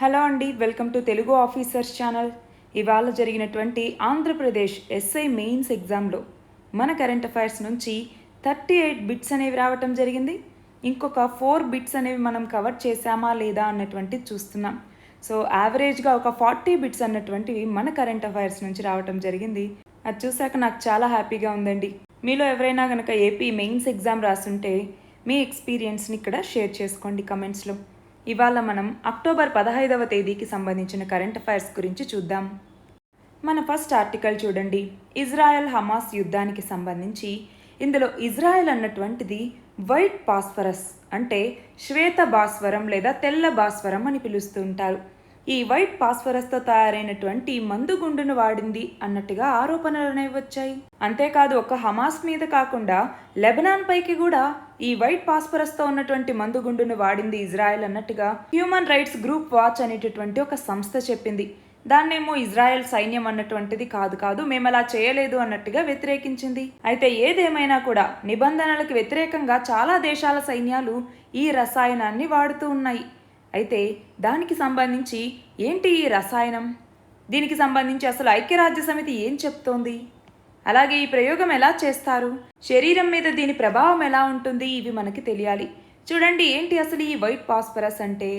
Hello అండి, welcome to Telugu officers channel. ఇవాళ జరిగినటువంటి ఆంధ్రప్రదేశ్ ఎస్ఐ మెయిన్స్ ఎగ్జామ్లో మన కరెంట్ అఫైర్స్ నుంచి 38 బిట్స్ అనేవి రావటం జరిగింది. ఇంకొక 4 బిట్స్ అనేవి మనం కవర్ చేశామా లేదా అన్నటువంటిది చూస్తున్నాం. సో యావరేజ్గా ఒక 40 బిట్స్ అన్నటువంటివి మన కరెంట్ అఫైర్స్ నుంచి రావటం జరిగింది. అది చూసాక నాకు చాలా హ్యాపీగా ఉందండి. మీలో ఎవరైనా కనుక ఏపీ మెయిన్స్ ఎగ్జామ్ రాస్తుంటే మీ ఎక్స్పీరియన్స్ని ఇక్కడ షేర్ చేసుకోండి కమెంట్స్లో. ఇవాళ మనం అక్టోబర్ 15వ తేదీకి సంబంధించిన కరెంట్ అఫైర్స్ గురించి చూద్దాం. మన ఫస్ట్ ఆర్టికల్ చూడండి, ఇజ్రాయెల్ హమాస్ యుద్ధానికి సంబంధించి. ఇందులో ఇజ్రాయెల్ అన్నటువంటిది వైట్ పాస్ఫరస్ అంటే శ్వేత భాస్వరం లేదా తెల్ల భాస్వరం అని పిలుస్తూ ఉంటారు. ఈ వైట్ పాస్ఫరస్తో తయారైనటువంటి మందుగుండును వాడింది అన్నట్టుగా ఆరోపణలు అనేవి వచ్చాయి. అంతేకాదు ఒక హమాస్ మీద కాకుండా లెబనాన్ పైకి కూడా ఈ వైట్ పాస్ఫరస్తో ఉన్నటువంటి మందుగుండును వాడింది ఇజ్రాయెల్ అన్నట్టుగా హ్యూమన్ రైట్స్ గ్రూప్ వాచ్ అనేటటువంటి ఒక సంస్థ చెప్పింది. దాన్నేమో ఇజ్రాయెల్ సైన్యం అన్నటువంటిది కాదు మేము అలా చేయలేదు అన్నట్టుగా వ్యతిరేకించింది. అయితే ఏదేమైనా కూడా నిబంధనలకు వ్యతిరేకంగా చాలా దేశాల సైన్యాలు ఈ రసాయనాన్ని వాడుతూ ఉన్నాయి. అయితే దానికి సంబంధించి ఏంటి ఈ రసాయనం, దీనికి సంబంధించి అసలు ఐక్యరాజ్య సమితి ఏం చెప్తోంది, అలాగే ఈ ప్రయోగం ఎలా చేస్తారు, శరీరం మీద దీని ప్రభావం ఎలా ఉంటుంది, ఇవి మనకి తెలియాలి. చూడండి, ఏంటి అసలు ఈ వైట్ ఫాస్ఫరస్ అంటే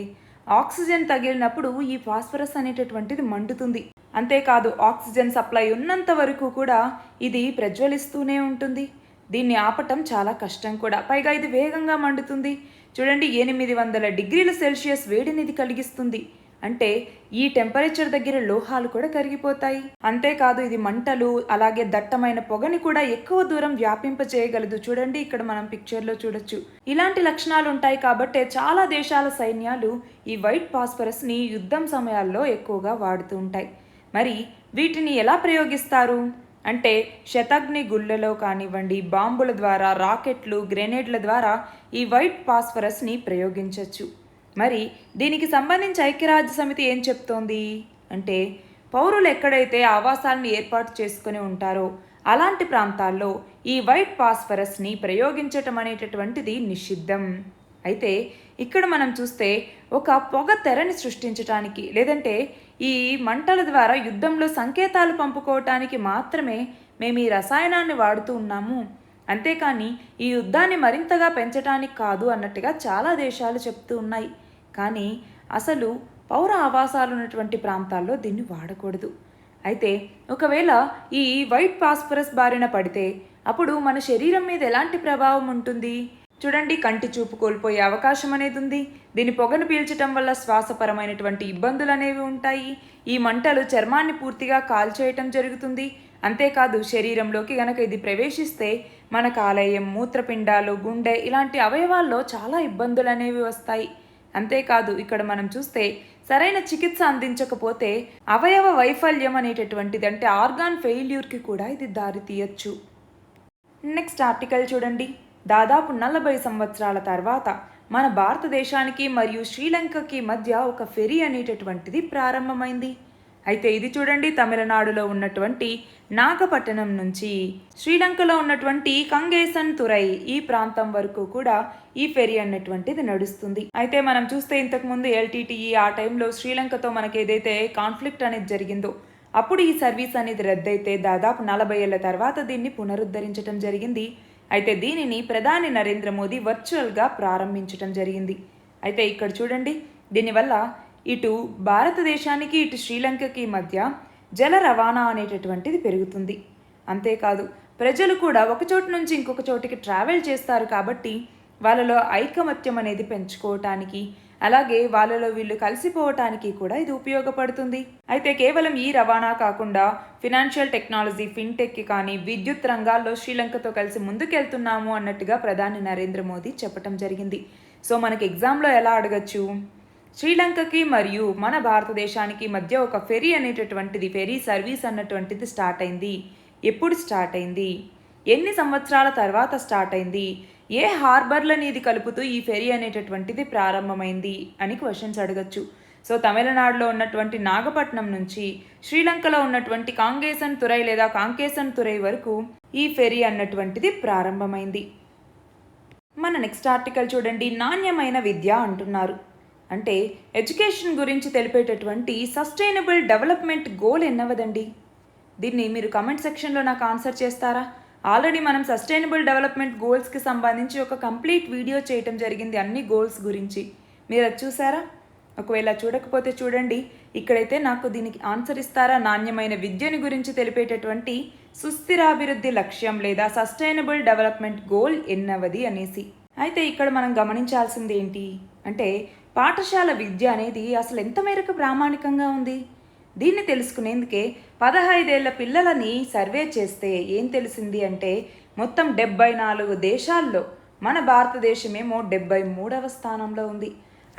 ఆక్సిజన్ తగిలినప్పుడు ఈ ఫాస్ఫరస్ అనేటటువంటిది మండుతుంది. అంతేకాదు ఆక్సిజన్ సప్లై ఉన్నంత వరకు కూడా ఇది ప్రజ్వలిస్తూనే ఉంటుంది. దీన్ని ఆపటం చాలా కష్టం కూడా, పైగా ఇది వేగంగా మండుతుంది. చూడండి, 800 డిగ్రీల సెల్సియస్ వేడిని ఇది కలిగిస్తుంది. అంటే ఈ టెంపరేచర్ దగ్గర లోహాలు కూడా కరిగిపోతాయి. అంతేకాదు ఇది మంటలు అలాగే దట్టమైన పొగని కూడా ఎక్కువ దూరం వ్యాపింపచేయగలదు. చూడండి, ఇక్కడ మనం పిక్చర్లో చూడొచ్చు. ఇలాంటి లక్షణాలు ఉంటాయి కాబట్టే చాలా దేశాల సైన్యాలు ఈ వైట్ ఫాస్ఫరస్ని యుద్ధం సమయాల్లో ఎక్కువగా వాడుతూ ఉంటాయి. మరి వీటిని ఎలా ప్రయోగిస్తారు అంటే శతగ్ని గుళ్ళలో కానివ్వండి, బాంబుల ద్వారా, రాకెట్లు, గ్రెనేడ్ల ద్వారా ఈ వైట్ ఫాస్ఫరస్ని ప్రయోగించవచ్చు. మరి దీనికి సంబంధించి ఐక్యరాజ్య సమితి ఏం చెప్తోంది అంటే పౌరులు ఎక్కడైతే ఆవాసాలను ఏర్పాటు చేసుకుని ఉంటారో అలాంటి ప్రాంతాల్లో ఈ వైట్ ఫాస్ఫరస్ని ప్రయోగించటం అనేటటువంటిది నిషిద్ధం. అయితే ఇక్కడ మనం చూస్తే ఒక పొగ తెరని సృష్టించటానికి లేదంటే ఈ మంటల ద్వారా యుద్ధంలో సంకేతాలు పంపుకోవటానికి మాత్రమే మేము ఈ రసాయనాన్ని వాడుతూ ఉన్నాము, అంతేకాని ఈ యుద్ధాన్ని మరింతగా పెంచడానికి కాదు అన్నట్టుగా చాలా దేశాలు చెప్తూ ఉన్నాయి. కానీ అసలు పౌర ఆవాసాలు ఉన్నటువంటి ప్రాంతాల్లో దీన్ని వాడకూడదు. అయితే ఒకవేళ ఈ వైట్ ఫాస్ఫరస్ బారిన పడితే అప్పుడు మన శరీరం మీద ఎలాంటి ప్రభావం ఉంటుంది చూడండి, కంటి చూపు కోల్పోయే అవకాశం అనేది ఉంది. దీని పొగను పీల్చడం వల్ల శ్వాసపరమైనటువంటి ఇబ్బందులు అనేవి ఉంటాయి. ఈ మంటలు చర్మాన్ని పూర్తిగా కాల్చేయటం జరుగుతుంది. అంతేకాదు శరీరంలోకి గనక ఇది ప్రవేశిస్తే మన కాలేయం, మూత్రపిండాలు, గుండె ఇలాంటి అవయవాల్లో చాలా ఇబ్బందులు అనేవి వస్తాయి. అంతేకాదు ఇక్కడ మనం చూస్తే సరైన చికిత్స అందించకపోతే అవయవ వైఫల్యం అనేటటువంటిది అంటే ఆర్గాన్ ఫెయిల్యూర్కి కూడా ఇది దారి తీయచ్చు. నెక్స్ట్ ఆర్టికల్ చూడండి, దాదాపు 40 సంవత్సరాల తర్వాత మన భారతదేశానికి మరియు శ్రీలంకకి మధ్య ఒక ఫెరీ అనేటటువంటిది ప్రారంభమైంది. అయితే ఇది చూడండి, తమిళనాడులో ఉన్నటువంటి నాగపట్టణం నుంచి శ్రీలంకలో ఉన్నటువంటి కంగేసన్ తురై ఈ ప్రాంతం వరకు కూడా ఈ ఫెరీ అన్నటువంటిది నడుస్తుంది. అయితే మనం చూస్తే ఇంతకుముందు ఎల్టీటీఈ ఆ టైంలో శ్రీలంకతో మనకి ఏదైతే కాన్ఫ్లిక్ట్ అనేది జరిగిందో అప్పుడు ఈ సర్వీస్ అనేది రద్దయితే దాదాపు 40 ఏళ్ల తర్వాత దీన్ని పునరుద్ధరించడం జరిగింది. అయితే దీనిని ప్రధాని నరేంద్ర మోదీ వర్చువల్గా ప్రారంభించడం జరిగింది. అయితే ఇక్కడ చూడండి, దీనివల్ల ఇటు భారతదేశానికి ఇటు శ్రీలంకకి మధ్య జల రవాణా అనేటటువంటిది పెరుగుతుంది. అంతేకాదు ప్రజలు కూడా ఒక చోటు నుంచి ఇంకొక చోటికి ట్రావెల్ చేస్తారు కాబట్టి వాళ్ళలో ఐకమత్యం అనేది పెంచుకోవటానికి అలాగే వాళ్ళలో వీళ్ళు కలిసిపోవటానికి కూడా ఇది ఉపయోగపడుతుంది. అయితే కేవలం ఈ రవాణా కాకుండా ఫినాన్షియల్ టెక్నాలజీ, ఫిన్టెక్కి కానీ విద్యుత్ రంగాల్లో శ్రీలంకతో కలిసి ముందుకెళ్తున్నాము అన్నట్టుగా ప్రధాని నరేంద్ర మోదీ చెప్పడం జరిగింది. సో మనకి ఎగ్జామ్లో ఎలా అడగచ్చు, శ్రీలంకకి మరియు మన భారతదేశానికి మధ్య ఒక ఫెరీ అనేటటువంటిది ఫెరీ సర్వీస్ అన్నటువంటిది స్టార్ట్ అయింది, ఎప్పుడు స్టార్ట్ అయింది, ఎన్ని సంవత్సరాల తర్వాత స్టార్ట్ అయింది, ఏ హార్బర్లని ఇది కలుపుతూ ఈ ఫెరీ అనేటటువంటిది ప్రారంభమైంది అని క్వశ్చన్స్ అడగచ్చు. సో తమిళనాడులో ఉన్నటువంటి నాగపట్నం నుంచి శ్రీలంకలో ఉన్నటువంటి కాంగేసన్ తురై లేదా కాంకేసన్ తురై వరకు ఈ ఫెరీ అన్నటువంటిది ప్రారంభమైంది. మన నెక్స్ట్ ఆర్టికల్ చూడండి, నాణ్యమైన విద్య అంటున్నారు. అంటే ఎడ్యుకేషన్ గురించి తెలిపేటటువంటి సస్టైనబుల్ డెవలప్మెంట్ గోల్ ఎన్నవదండి? దీన్ని మీరు కమెంట్ సెక్షన్లో నాకు ఆన్సర్ చేస్తారా? ఆల్రెడీ మనం సస్టైనబుల్ డెవలప్మెంట్ గోల్స్కి సంబంధించి ఒక కంప్లీట్ వీడియో చేయటం జరిగింది అన్ని గోల్స్ గురించి. మీరు అది చూసారా? ఒకవేళ చూడకపోతే చూడండి. ఇక్కడైతే నాకు దీనికి ఆన్సర్ ఇస్తారా? నాణ్యమైన విద్యని గురించి తెలిపేటటువంటి సుస్థిరాభివృద్ధి లక్ష్యం లేదా సస్టైనబుల్ డెవలప్మెంట్ గోల్ ఎన్నవది అనేసి. అయితే ఇక్కడ మనం గమనించాల్సింది ఏంటి అంటే పాఠశాల విద్య అనేది అసలు ఎంత మేరకు ప్రామాణికంగా ఉంది? దీన్ని తెలుసుకునేందుకే 15 ఏళ్ల పిల్లలని సర్వే చేస్తే ఏం తెలిసింది అంటే మొత్తం 74 దేశాల్లో మన భారతదేశమేమో 73వ స్థానంలో ఉంది.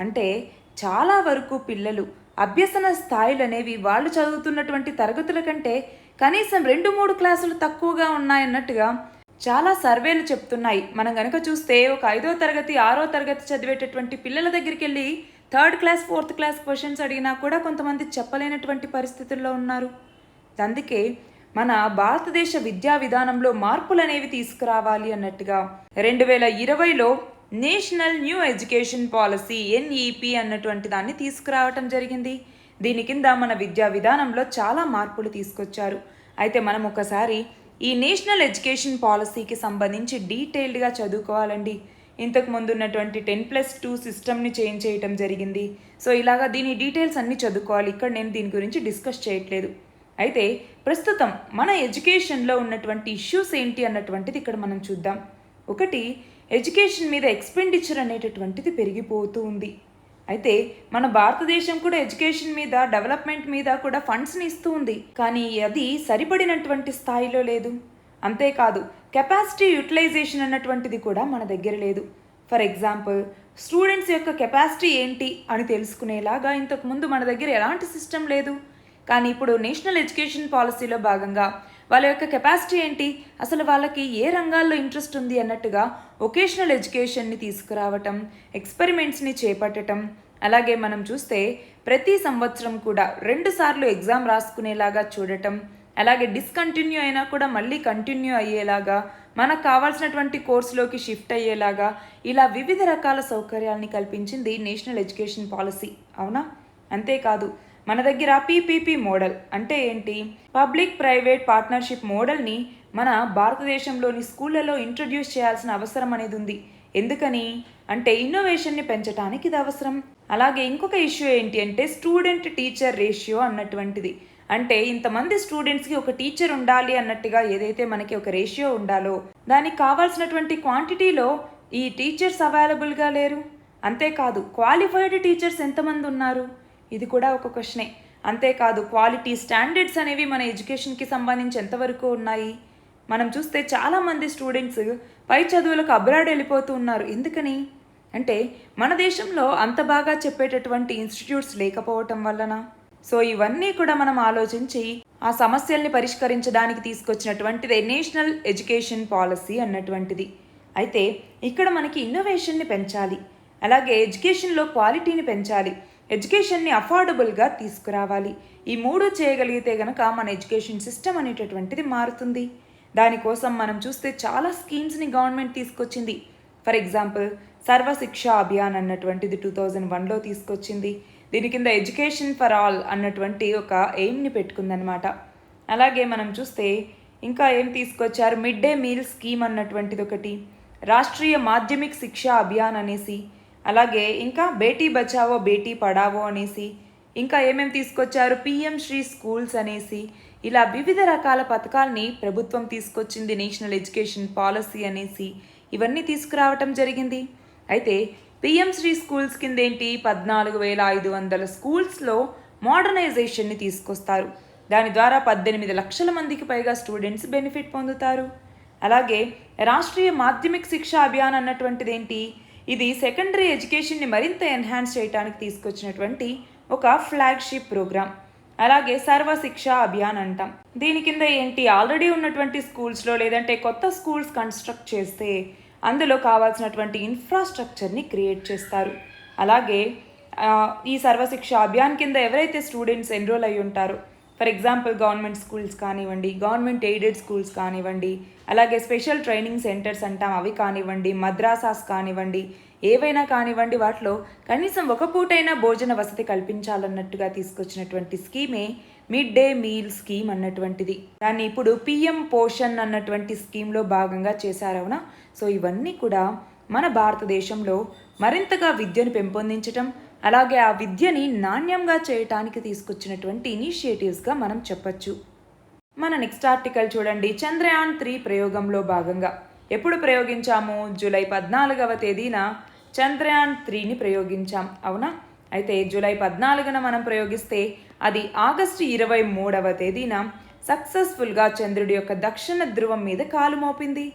అంటే చాలా వరకు పిల్లలు అభ్యసన స్థాయిలు అనేవి వాళ్ళు చదువుతున్నటువంటి తరగతుల కంటే కనీసం 2-3 క్లాసులు తక్కువగా ఉన్నాయన్నట్టుగా చాలా సర్వేలు చెప్తున్నాయి. మనం కనుక చూస్తే ఒక 5వ తరగతి 6వ తరగతి చదివేటటువంటి పిల్లల దగ్గరికి వెళ్ళి 3rd class 4th class questions అడిగినా కూడా కొంతమంది చెప్పలేనటువంటి పరిస్థితుల్లో ఉన్నారు. అందుకే మన భారతదేశ విద్యా విధానంలో మార్పులు అనేవి తీసుకురావాలి అన్నట్టుగా 2020లో national new education policy NEP అన్నటువంటి దాన్ని తీసుకురావటం జరిగింది. దీని కింద మన విద్యా విధానంలో చాలా మార్పులు తీసుకొచ్చారు. అయితే మనం ఒకసారి ఈ నేషనల్ ఎడ్యుకేషన్ పాలసీకి సంబంధించి డీటెయిల్డ్గా చదువుకోవాలండి. ఇంతకు ముందు ఉన్నటువంటి 10+2 సిస్టమ్ని చేంజ్ చేయటం జరిగింది. సో ఇలాగా దీని డీటెయిల్స్ అన్నీ చదువుకోవాలి. ఇక్కడ నేను దీని గురించి డిస్కస్ చేయట్లేదు. అయితే ప్రస్తుతం మన ఎడ్యుకేషన్లో ఉన్నటువంటి ఇష్యూస్ ఏంటి అన్నటువంటిది ఇక్కడ మనం చూద్దాం. ఒకటి, ఎడ్యుకేషన్ మీద ఎక్స్పెండిచర్ అనేటటువంటిది పెరిగిపోతూ ఉంది. అయితే మన భారతదేశం కూడా ఎడ్యుకేషన్ మీద డెవలప్మెంట్ మీద కూడా ఫండ్స్ని ఇస్తూ ఉంది. కానీ అది సరిపడినటువంటి స్థాయిలో లేదు. అంతేకాదు కెపాసిటీ యూటిలైజేషన్ అన్నటువంటిది కూడా మన దగ్గర లేదు. ఫర్ ఎగ్జాంపుల్ స్టూడెంట్స్ యొక్క కెపాసిటీ ఏంటి అని తెలుసుకునేలాగా ఇంతకుముందు మన దగ్గర ఎలాంటి సిస్టమ్ లేదు. కానీ ఇప్పుడు నేషనల్ ఎడ్యుకేషన్ పాలసీలో భాగంగా వాళ్ళ యొక్క కెపాసిటీ ఏంటి, అసలు వాళ్ళకి ఏ రంగాల్లో ఇంట్రెస్ట్ ఉంది అన్నట్టుగా వొకేషనల్ ఎడ్యుకేషన్ని తీసుకురావటం, ఎక్స్పెరిమెంట్స్ని చేపట్టడం, అలాగే మనం చూస్తే ప్రతి సంవత్సరం కూడా 2 సార్లు ఎగ్జామ్ రాసుకునేలాగా చూడటం, అలాగే డిస్కంటిన్యూ అయినా కూడా మళ్ళీ కంటిన్యూ అయ్యేలాగా, మనకు కావాల్సినటువంటి కోర్సులోకి షిఫ్ట్ అయ్యేలాగా ఇలా వివిధ రకాల సౌకర్యాలని కల్పించింది నేషనల్ ఎడ్యుకేషన్ పాలసీ. అవునా? అంతేకాదు మన దగ్గర PPP మోడల్ అంటే ఏంటి, పబ్లిక్ ప్రైవేట్ పార్ట్నర్షిప్ మోడల్ని మన భారతదేశంలోని స్కూళ్ళలో ఇంట్రడ్యూస్ చేయాల్సిన అవసరం అనేది ఉంది. ఎందుకని అంటే ఇన్నోవేషన్ని పెంచడానికి ఇది అవసరం. అలాగే ఇంకొక ఇష్యూ ఏంటి అంటే స్టూడెంట్ టీచర్ రేషియో అన్నటువంటిది. అంటే ఇంతమంది స్టూడెంట్స్కి ఒక టీచర్ ఉండాలి అన్నట్టుగా ఏదైతే మనకి ఒక రేషియో ఉండాలో దానికి కావాల్సినటువంటి క్వాంటిటీలో ఈ టీచర్స్ అవైలబుల్గా లేరు. అంతేకాదు క్వాలిఫైడ్ టీచర్స్ ఎంతమంది ఉన్నారు, ఇది కూడా ఒక క్వశ్చనే. అంతేకాదు క్వాలిటీ స్టాండర్డ్స్ అనేవి మన ఎడ్యుకేషన్కి సంబంధించి ఎంతవరకు ఉన్నాయి. మనం చూస్తే చాలామంది స్టూడెంట్స్ పై చదువులకు అబ్రాడ్ వెళ్ళిపోతూ ఉన్నారు. ఎందుకని అంటే మన దేశంలో అంత బాగా చెప్పేటటువంటి ఇన్స్టిట్యూట్స్ లేకపోవటం వలన. సో ఇవన్నీ కూడా మనం ఆలోచించి ఆ సమస్యల్ని పరిష్కరించడానికి తీసుకొచ్చినటువంటిదే నేషనల్ ఎడ్యుకేషన్ పాలసీ అన్నటువంటిది. అయితే ఇక్కడ మనకి ఇన్నోవేషన్ని పెంచాలి, అలాగే ఎడ్యుకేషన్లో క్వాలిటీని పెంచాలి, ఎడ్యుకేషన్ని అఫోర్డబుల్గా తీసుకురావాలి. ఈ 3 చేయగలిగితే గనక మన ఎడ్యుకేషన్ సిస్టమ్ అనేటటువంటిది మారుతుంది. దానికోసం మనం చూస్తే చాలా స్కీమ్స్ని గవర్నమెంట్ తీసుకొచ్చింది. ఫర్ ఎగ్జాంపుల్ సర్వశిక్ష అభియాన్ అన్నటువంటిది 2001లో తీసుకొచ్చింది. దీని కింద ఎడ్యుకేషన్ ఫర్ ఆల్ అన్నటువంటి ఒక ఎయిమ్ని పెట్టుకుందనమాట. అలాగే మనం చూస్తే ఇంకా ఏం తీసుకొచ్చారు, మిడ్ డే మీల్ స్కీమ్ అన్నటువంటిది ఒకటి, రాష్ట్రీయ మాధ్యమిక్ శిక్ష అభియాన్ అనేసి, అలాగే ఇంకా బేటీ బచావో బేటీ పడావో అనేసి, ఇంకా ఏమేమి తీసుకొచ్చారు, PM శ్రీ స్కూల్స్ అనేసి, ఇలా వివిధ రకాల పథకాల్ని ప్రభుత్వం తీసుకొచ్చింది. నేషనల్ ఎడ్యుకేషన్ పాలసీ అనేసి ఇవన్నీ తీసుకురావటం జరిగింది. అయితే PM శ్రీ స్కూల్స్ కింద ఏంటి, 14,500 స్కూల్స్లో మోడర్నైజేషన్ని తీసుకొస్తారు. దాని ద్వారా 18 లక్షల మందికి పైగా స్టూడెంట్స్ బెనిఫిట్ పొందుతారు. అలాగే రాష్ట్రీయ మాధ్యమిక్ శిక్ష అభియాన్ అన్నటువంటిది ఏంటి, ఇది సెకండరీ ఎడ్యుకేషన్ని మరింత ఎన్హాన్స్ చేయడానికి తీసుకొచ్చినటువంటి ఒక ఫ్లాగ్షిప్ ప్రోగ్రామ్. అలాగే సర్వశిక్ష అభియాన్ అంటాం. దీని కింద ఏంటి, ఆల్రెడీ ఉన్నటువంటి స్కూల్స్లో లేదంటే కొత్త స్కూల్స్ కన్స్ట్రక్ట్ చేస్తే అందులో కావాల్సినటువంటి ఇన్ఫ్రాస్ట్రక్చర్ని క్రియేట్ చేస్తారు. అలాగే ఈ సర్వశిక్ష అభియాన్ కింద ఎవరైతే స్టూడెంట్స్ ఎన్రోల్ అయి ఉంటారో, ఫర్ ఎగ్జాంపుల్ గవర్నమెంట్ స్కూల్స్ కానివ్వండి, గవర్నమెంట్ ఎయిడెడ్ స్కూల్స్ కానివ్వండి, అలాగే స్పెషల్ ట్రైనింగ్ సెంటర్స్ అంటాం అవి కానివ్వండి, మద్రాసాస్ కానివ్వండి, ఏవైనా కానివ్వండి వాటిలో కనీసం ఒక పూటైనా భోజన వసతి కల్పించాలన్నట్టుగా తీసుకొచ్చినటువంటి స్కీమే మిడ్ డే మీల్ స్కీమ్ అన్నటువంటిది. దాన్ని ఇప్పుడు పిఎం పోషణ్ అన్నటువంటి స్కీమ్లో భాగంగా చేశారవునా. సో ఇవన్నీ కూడా మన భారతదేశంలో మరింతగా విద్యను పెంపొందించటం, అలాగే ఆ విద్యని నాణ్యంగా చేయటానికి తీసుకొచ్చినటువంటి ఇనిషియేటివ్స్గా మనం చెప్పచ్చు. మన నెక్స్ట్ ఆర్టికల్ చూడండి. చంద్రయాన్ 3 ప్రయోగంలో భాగంగా ఎప్పుడు ప్రయోగించాము? జూలై 14వ తేదీన చంద్రయాన్ 3ని ప్రయోగించాం, అవునా. అయితే జూలై 14న మనం ప్రయోగిస్తే అది ఆగస్టు 23వ తేదీన సక్సెస్ఫుల్గా చంద్రుడి యొక్క దక్షిణ ధ్రువం మీద కాలు మోపింది.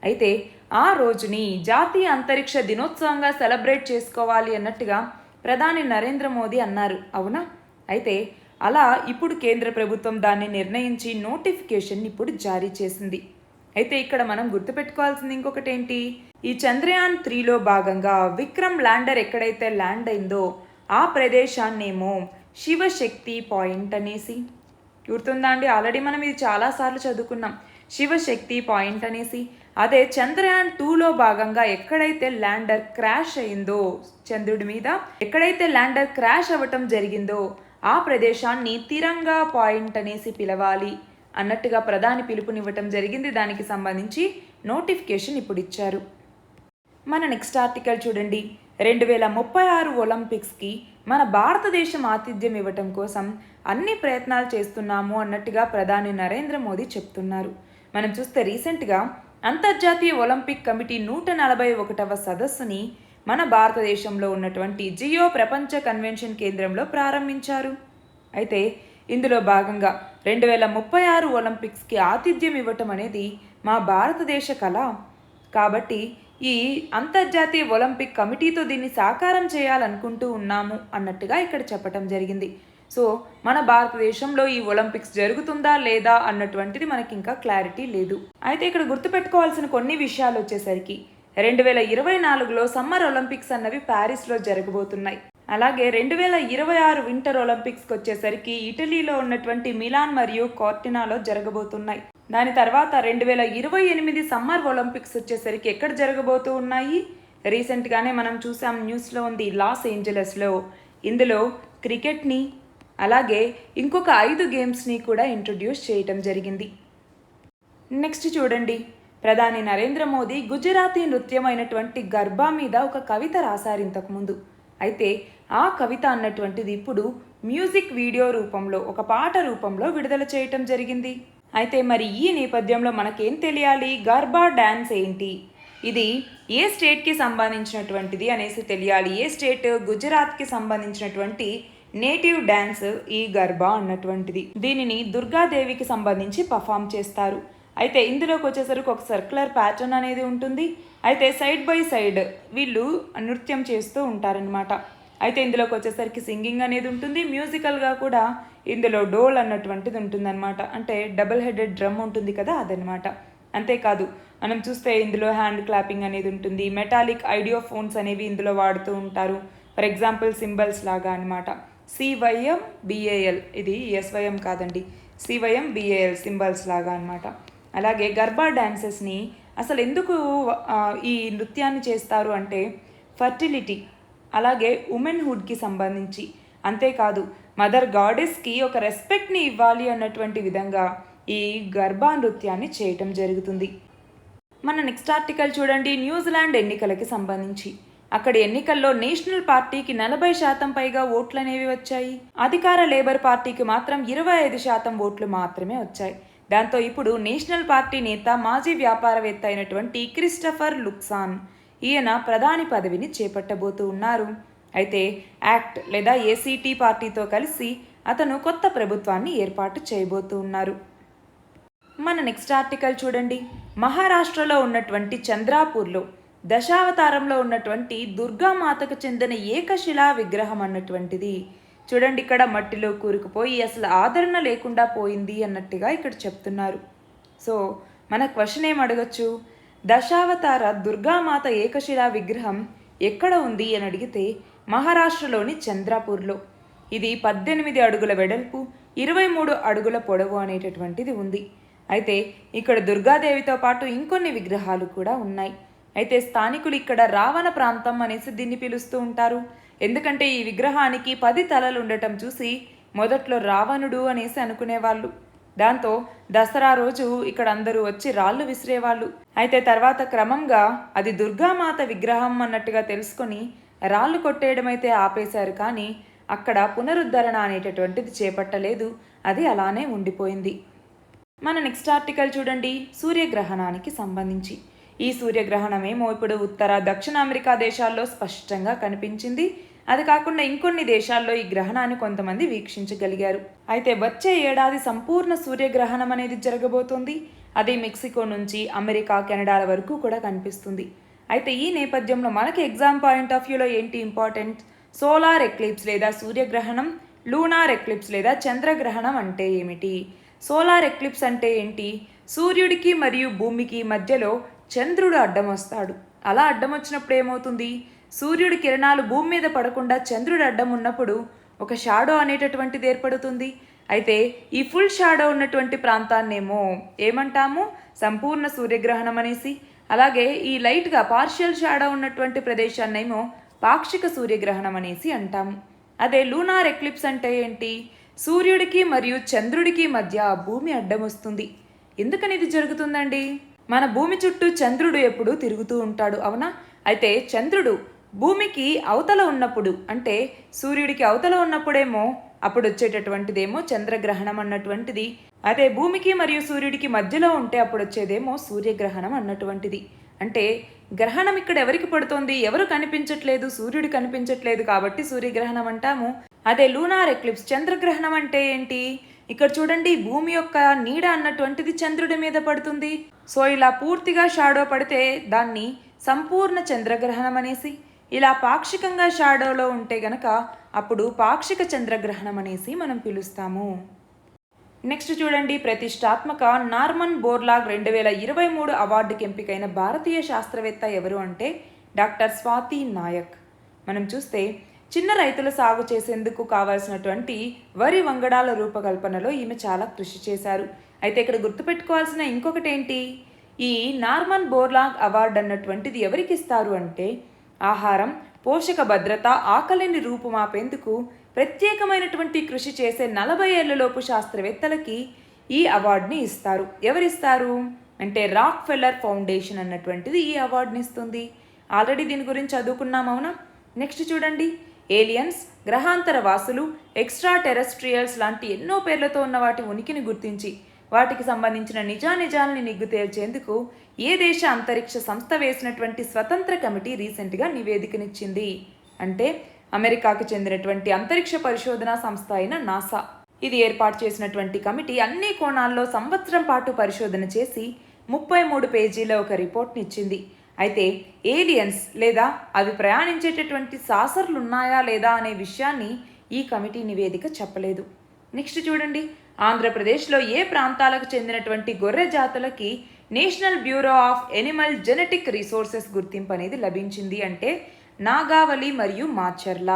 అయితే ఆ రోజుని జాతీయ అంతరిక్ష దినోత్సవంగా సెలబ్రేట్ చేసుకోవాలి అన్నట్టుగా ప్రధాని నరేంద్ర మోదీ అన్నారు, అవునా. అయితే అలా ఇప్పుడు కేంద్ర ప్రభుత్వం దాన్ని నిర్ణయించి నోటిఫికేషన్ ఇప్పుడు జారీ చేసింది. అయితే ఇక్కడ మనం గుర్తుపెట్టుకోవాల్సింది ఇంకొకటి ఏంటి, ఈ చంద్రయాన్ 3లో భాగంగా విక్రమ్ ల్యాండర్ ఎక్కడైతే ల్యాండ్ అయిందో ఆ ప్రదేశాన్నేమో శివశక్తి పాయింట్ అనేసి, గుర్తుందా అండి? ఆల్రెడీ మనం ఇది చాలాసార్లు చదువుకున్నాం, శివశక్తి పాయింట్ అనేసి. అదే చంద్రయాన్ 2లో భాగంగా ఎక్కడైతే ల్యాండర్ క్రాష్ అయిందో, చంద్రుడి మీద ఎక్కడైతే ల్యాండర్ క్రాష్ అవ్వటం జరిగిందో ఆ ప్రదేశాన్ని తిరంగా పాయింట్ అనేసి పిలవాలి అన్నట్టుగా ప్రధాని పిలుపునివ్వటం జరిగింది. దానికి సంబంధించి నోటిఫికేషన్ ఇప్పుడు ఇచ్చారు. మన నెక్స్ట్ ఆర్టికల్ చూడండి. 2036 ఒలింపిక్స్కి మన భారతదేశం ఆతిథ్యం ఇవ్వటం కోసం అన్ని ప్రయత్నాలు చేస్తున్నాము అన్నట్టుగా ప్రధాని నరేంద్ర మోదీ చెప్తున్నారు. మనం చూస్తే రీసెంట్గా అంతర్జాతీయ ఒలింపిక్ కమిటీ 141వ సదస్సుని మన భారతదేశంలో ఉన్నటువంటి జియో ప్రపంచ కన్వెన్షన్ కేంద్రంలో ప్రారంభించారు. అయితే ఇందులో భాగంగా 2036 ఒలింపిక్స్కి ఆతిథ్యం ఇవ్వటం అనేది మా భారతదేశ కళ కాబట్టి ఈ అంతర్జాతీయ ఒలింపిక్ కమిటీతో దీన్ని సాకారం చేయాలనుకుంటూ ఉన్నాము అన్నట్టుగా ఇక్కడ చెప్పటం జరిగింది. సో మన భారతదేశంలో ఈ ఒలింపిక్స్ జరుగుతుందా లేదా అన్నటువంటిది మనకి ఇంకా క్లారిటీ లేదు. అయితే ఇక్కడ గుర్తుపెట్టుకోవాల్సిన కొన్ని విషయాలు వచ్చేసరికి 2024లో సమ్మర్ ఒలింపిక్స్ అన్నవి ప్యారిస్లో జరగబోతున్నాయి. అలాగే 2026 వింటర్ ఒలింపిక్స్కి వచ్చేసరికి ఇటలీలో ఉన్నటువంటి మిలాన్ మరియు కార్టినాలో జరగబోతున్నాయి. దాని తర్వాత 2028 సమ్మర్ ఒలింపిక్స్ వచ్చేసరికి ఎక్కడ జరగబోతూ ఉన్నాయి? రీసెంట్గానే మనం చూసాం, న్యూస్లో ఉంది, లాస్ ఏంజలస్లో. ఇందులో క్రికెట్ని అలాగే ఇంకొక 5 గేమ్స్ని కూడా ఇంట్రొడ్యూస్ చేయటం జరిగింది. నెక్స్ట్ చూడండి. ప్రధాని నరేంద్ర మోదీ గుజరాతీ నృత్యం అయినటువంటి గర్బా మీద ఒక కవిత రాశారు ఇంతకుముందు. అయితే ఆ కవిత అన్నటువంటిది ఇప్పుడు మ్యూజిక్ వీడియో రూపంలో, ఒక పాట రూపంలో విడుదల చేయటం జరిగింది. అయితే మరి ఈ నేపథ్యంలో మనకేం తెలియాలి? గర్బా డ్యాన్స్ ఏంటి, ఇది ఏ స్టేట్కి సంబంధించినటువంటిది అనేసి తెలియాలి. ఏ స్టేట్? గుజరాత్కి సంబంధించినటువంటి నేటివ్ డ్యాన్స్ ఈ గర్బా అన్నటువంటిది. దీనిని దుర్గాదేవికి సంబంధించి పర్ఫామ్ చేస్తారు. అయితే ఇందులోకి వచ్చేసరికి ఒక సర్క్యులర్ ప్యాటర్న్ అనేది ఉంటుంది. అయితే సైడ్ బై సైడ్ వీళ్ళు నృత్యం చేస్తూ ఉంటారనమాట. అయితే ఇందులోకి వచ్చేసరికి సింగింగ్ అనేది ఉంటుంది. మ్యూజికల్గా కూడా ఇందులో డోల్ అన్నటువంటిది ఉంటుందన్నమాట. అంటే డబుల్ హెడెడ్ డ్రమ్ ఉంటుంది కదా, అదనమాట. అంతేకాదు మనం చూస్తే ఇందులో హ్యాండ్ క్లాపింగ్ అనేది ఉంటుంది. మెటాలిక్ ఐడియోఫోన్స్ అనేవి ఇందులో వాడుతూ ఉంటారు. ఫర్ ఎగ్జాంపుల్ సింబల్స్ లాగా అనమాట. CYMBAL, ఇది SYM కాదండి, CYMBAL సింబల్స్ లాగా అనమాట. అలాగే గర్బా డ్యాన్సెస్ని అసలు ఎందుకు ఈ నృత్యాన్ని చేస్తారు అంటే ఫర్టిలిటీ, అలాగే ఉమెన్హుడ్కి సంబంధించి, అంతేకాదు మదర్ గాడెస్కి ఒక రెస్పెక్ట్ని ఇవ్వాలి అన్నటువంటి విధంగా ఈ గర్బా నృత్యాన్ని చేయటం జరుగుతుంది. మన నెక్స్ట్ ఆర్టికల్ చూడండి. న్యూజిలాండ్ ఎన్నికలకి సంబంధించి అక్కడి ఎన్నికల్లో నేషనల్ పార్టీకి 40% పైగా ఓట్లు అనేవి వచ్చాయి. అధికార లేబర్ పార్టీకి మాత్రం 25% ఓట్లు మాత్రమే వచ్చాయి. దాంతో ఇప్పుడు నేషనల్ పార్టీ నేత, మాజీ వ్యాపారవేత్త అయినటువంటి క్రిస్టఫర్ లుక్సాన్, ఈయన ప్రధాని పదవిని చేపట్టబోతూ ఉన్నారు. అయితే యాక్ట్ లేదా ACT పార్టీతో కలిసి అతను కొత్త ప్రభుత్వాన్ని ఏర్పాటు చేయబోతూ ఉన్నారు. మన నెక్స్ట్ ఆర్టికల్ చూడండి. మహారాష్ట్రలో ఉన్నటువంటి చంద్రాపూర్లో దశావతారంలో ఉన్నటువంటి దుర్గామాతకు చెందిన ఏకశిలా విగ్రహం అన్నటువంటిది చూడండి, ఇక్కడ మట్టిలో కూరుకుపోయి అసలు ఆదరణ లేకుండా పోయింది అన్నట్టుగా ఇక్కడ చెప్తున్నారు. సో మన క్వశ్చన్ ఏం అడగచ్చు? దశావతార దుర్గామాత ఏకశిలా విగ్రహం ఎక్కడ ఉంది అని అడిగితే మహారాష్ట్రలోని చంద్రాపూర్లో. ఇది 18 అడుగుల వెడల్పు, 23 అడుగుల పొడవు అనేటటువంటిది ఉంది. అయితే ఇక్కడ దుర్గాదేవితో పాటు ఇంకొన్ని విగ్రహాలు కూడా ఉన్నాయి. అయితే స్థానికులు ఇక్కడ రావణ ప్రాంతం అనేసి దీన్ని పిలుస్తూ ఉంటారు. ఎందుకంటే ఈ విగ్రహానికి 10 తలలు ఉండటం చూసి మొదట్లో రావణుడు అనేసి అనుకునేవాళ్ళు. దాంతో దసరా రోజు ఇక్కడ అందరూ వచ్చి రాళ్ళు విసిరేవాళ్ళు. అయితే తర్వాత క్రమంగా అది దుర్గామాత విగ్రహం అన్నట్టుగా తెలుసుకొని రాళ్ళు కొట్టేయడం అయితే ఆపేశారు. కానీ అక్కడ పునరుద్ధరణ అనేటటువంటిది చేపట్టలేదు, అది అలానే ఉండిపోయింది. మన నెక్స్ట్ ఆర్టికల్ చూడండి, సూర్యగ్రహణానికి సంబంధించి. ఈ సూర్యగ్రహణమేమో ఇప్పుడు ఉత్తర దక్షిణ అమెరికా దేశాల్లో స్పష్టంగా కనిపించింది. అది కాకుండా ఇంకొన్ని దేశాల్లో ఈ గ్రహణాన్ని కొంతమంది వీక్షించగలిగారు. అయితే వచ్చే ఏడాది సంపూర్ణ సూర్యగ్రహణం అనేది జరగబోతోంది. అది మెక్సికో నుంచి అమెరికా, కెనడాల వరకు కూడా కనిపిస్తుంది. అయితే ఈ నేపథ్యంలో మనకి ఎగ్జామ్ పాయింట్ ఆఫ్ వ్యూలో ఏంటి ఇంపార్టెంట్, సోలార్ ఎక్లిప్స్ లేదా సూర్యగ్రహణం, లూనార్ ఎక్లిప్స్ లేదా చంద్రగ్రహణం అంటే ఏమిటి? సోలార్ ఎక్లిప్స్ అంటే ఏంటి? సూర్యుడికి మరియు భూమికి మధ్యలో చంద్రుడు అడ్డం వస్తాడు. అలా అడ్డం వచ్చినప్పుడు ఏమవుతుంది? సూర్యుడి కిరణాలు భూమి మీద పడకుండా చంద్రుడు అడ్డం ఉన్నప్పుడు ఒక షాడో అనేటటువంటిది ఏర్పడుతుంది. అయితే ఈ ఫుల్ షాడో ఉన్నటువంటి ప్రాంతాన్నేమో ఏమంటాము? సంపూర్ణ సూర్యగ్రహణం అనేసి. అలాగే ఈ లైట్గా పార్షియల్ షాడో ఉన్నటువంటి ప్రదేశాన్నేమో పాక్షిక సూర్యగ్రహణం అనేసి అంటాము. అదే లూనార్ ఎక్లిప్స్ అంటే ఏంటి? సూర్యుడికి మరియు చంద్రుడికి మధ్య భూమి అడ్డం వస్తుంది. ఎందుకని ఇది జరుగుతుందండి? మన భూమి చుట్టూ చంద్రుడు ఎప్పుడూ తిరుగుతూ ఉంటాడు, అవునా? అయితే చంద్రుడు భూమికి అవతల ఉన్నప్పుడు, అంటే సూర్యుడికి అవతల ఉన్నప్పుడేమో అప్పుడు వచ్చేటటువంటిదేమో చంద్రగ్రహణం అన్నటువంటిది. అదే భూమికి మరియు సూర్యుడికి మధ్యలో ఉంటే అప్పుడు వచ్చేదేమో సూర్యగ్రహణం అన్నటువంటిది. అంటే గ్రహణం ఇక్కడ ఎవరికి పడుతోంది? ఎవరు కనిపించట్లేదు, సూర్యుడు కనిపించట్లేదు కాబట్టి సూర్యగ్రహణం అంటాము. అదే లూనార్ ఎక్లిప్స్ చంద్రగ్రహణం అంటే ఏంటి? ఇక్కడ చూడండి, భూమి యొక్క నీడ అన్నటువంటిది చంద్రుడి మీద పడుతుంది. సో ఇలా పూర్తిగా షాడో పడితే దాన్ని సంపూర్ణ చంద్రగ్రహణం అనేసి, ఇలా పాక్షికంగా షాడోలో ఉంటే గనక అప్పుడు పాక్షిక చంద్రగ్రహణం అనేసి మనం పిలుస్తాము. నెక్స్ట్ చూడండి, ప్రతిష్టాత్మక నార్మన్ బోర్లాగ్ 2023 అవార్డుకి ఎంపికైన భారతీయ శాస్త్రవేత్త ఎవరు అంటే డాక్టర్ స్వాతి నాయక్. మనం చూస్తే చిన్న రైతుల సాగు చేసేందుకు కావాల్సినటువంటి వరి వంగడాల రూపకల్పనలో ఈమె చాలా కృషి చేశారు. అయితే ఇక్కడ గుర్తుపెట్టుకోవాల్సిన ఇంకొకటి ఏంటి, ఈ నార్మన్ బోర్లాగ్ అవార్డు అన్నటువంటిది ఎవరికి ఇస్తారు అంటే ఆహారం, పోషక భద్రత, ఆకలిని రూపుమాపేందుకు ప్రత్యేకమైనటువంటి కృషి చేసే 40 ఏళ్లలోపు శాస్త్రవేత్తలకి ఈ అవార్డుని ఇస్తారు. ఎవరిస్తారు అంటే రాక్ ఫెల్లర్ ఫౌండేషన్ అన్నటువంటిది ఈ అవార్డుని ఇస్తుంది. ఆల్రెడీ దీని గురించి చదువుకున్నాం, అవునా? నెక్స్ట్ చూడండి, ఏలియన్స్, గ్రహాంతర వాసులు, ఎక్స్ట్రా టెరెస్ట్రియల్స్ లాంటి ఎన్నో పేర్లతో ఉన్న వాటి ఉనికిని గుర్తించి వాటికి సంబంధించిన నిజానిజాలని నిగ్గు తేల్చేందుకు ఏ దేశ అంతరిక్ష సంస్థ వేసినటువంటి స్వతంత్ర కమిటీ రీసెంట్గా నివేదికనిచ్చింది అంటే అమెరికాకు చెందినటువంటి అంతరిక్ష పరిశోధనా సంస్థ అయిన నాసా. ఇది ఏర్పాటు చేసినటువంటి కమిటీ అన్ని కోణాల్లో సంవత్సరం పాటు పరిశోధన చేసి 33 పేజీల ఒక రిపోర్ట్ని ఇచ్చింది. అయితే ఏలియన్స్ లేదా అవి ప్రయాణించేటటువంటి సాసర్లు ఉన్నాయా లేదా అనే విషయాన్ని ఈ కమిటీ నివేదిక చెప్పలేదు. నెక్స్ట్ చూడండి, ఆంధ్రప్రదేశ్లో ఏ ప్రాంతాలకు చెందినటువంటి గొర్రె జాతులకి national bureau of animal genetic resources గుర్తింపు అనేది లభించింది అంటే నాగావళి మరియు మాచర్ల.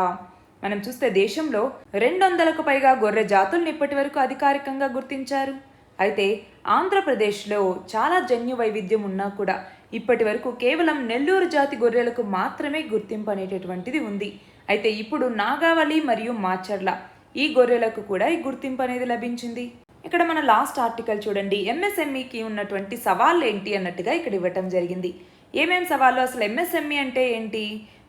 మనం చూస్తే దేశంలో 200కు పైగా గొర్రె జాతులను ఇప్పటి వరకు అధికారికంగా గుర్తించారు. అయితే ఆంధ్రప్రదేశ్లో చాలా జన్యు వైవిధ్యం ఉన్నా కూడా ఇప్పటి వరకు కేవలం నెల్లూరు జాతి గొర్రెలకు మాత్రమే గుర్తింపు అనేటటువంటిది ఉంది. అయితే ఇప్పుడు నాగావళి మరియు మాచర్ల ఈ గొర్రెలకు కూడా ఈ గుర్తింపు అనేది లభించింది. ఇక్కడ మన లాస్ట్ ఆర్టికల్ చూడండి, ఎంఎస్ఎంఈకి ఉన్నటువంటి సవాళ్ళు ఏంటి అన్నట్టుగా ఇక్కడ ఇవ్వటం జరిగింది. ఏమేం సవాళ్ళు, అసలు ఎంఎస్ఎంఈ అంటే ఏంటి?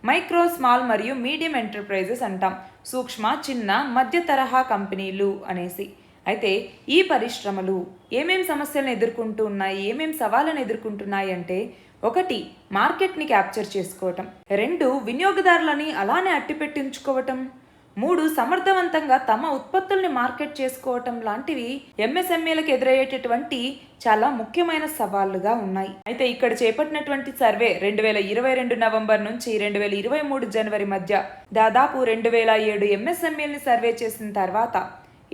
మైక్రో, స్మాల్ మరియు మీడియం ఎంటర్ప్రైజెస్ అంటాం, సూక్ష్మ, చిన్న, మధ్య తరహా కంపెనీలు అనేసి. అయితే ఈ పరిశ్రమలు ఏమేం సమస్యలను ఎదుర్కొంటూ ఉన్నాయి, ఏమేం సవాళ్ళను ఎదుర్కొంటున్నాయి అంటే 1 మార్కెట్ని క్యాప్చర్ చేసుకోవటం, 2 వినియోగదారులని అలానే అట్టిపెట్టించుకోవటం, 3 సమర్థవంతంగా తమ ఉత్పత్తుల్ని మార్కెట్ చేసుకోవటం లాంటివి ఎంఎస్ఎంఈలకు ఎదురయ్యేటటువంటి చాలా ముఖ్యమైన సవాళ్లుగా ఉన్నాయి. అయితే ఇక్కడ చేపట్టినటువంటి సర్వే 2022 నవంబర్ నుంచి 2023 జనవరి మధ్య దాదాపు 2007 ఎంఎస్ఎంఈల్ని సర్వే చేసిన తర్వాత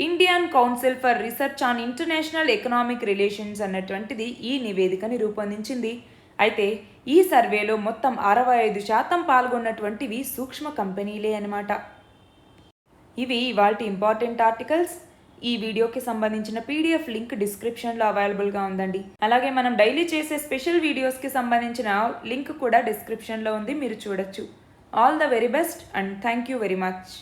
Indian council for research on international economic relations అన్నటువంటిది ఈ నివేదికని రూపొందించింది. అయితే ఈ సర్వేలో మొత్తం 65% పాల్గొన్నటువంటివి సూక్ష్మ కంపెనీలే అన్నమాట. ఇవి ఇవాల్టి ఇంపార్టెంట్ ఆర్టికల్స్. ఈ వీడియోకి సంబంధించిన పీడిఎఫ్ లింక్ డిస్క్రిప్షన్లో అవైలబుల్గా ఉందండి. అలాగే మనం డైలీ చేసే స్పెషల్ వీడియోస్కి సంబంధించిన లింక్ కూడా డిస్క్రిప్షన్లో ఉంది, మీరు చూడొచ్చు. All the very best and thank you very much.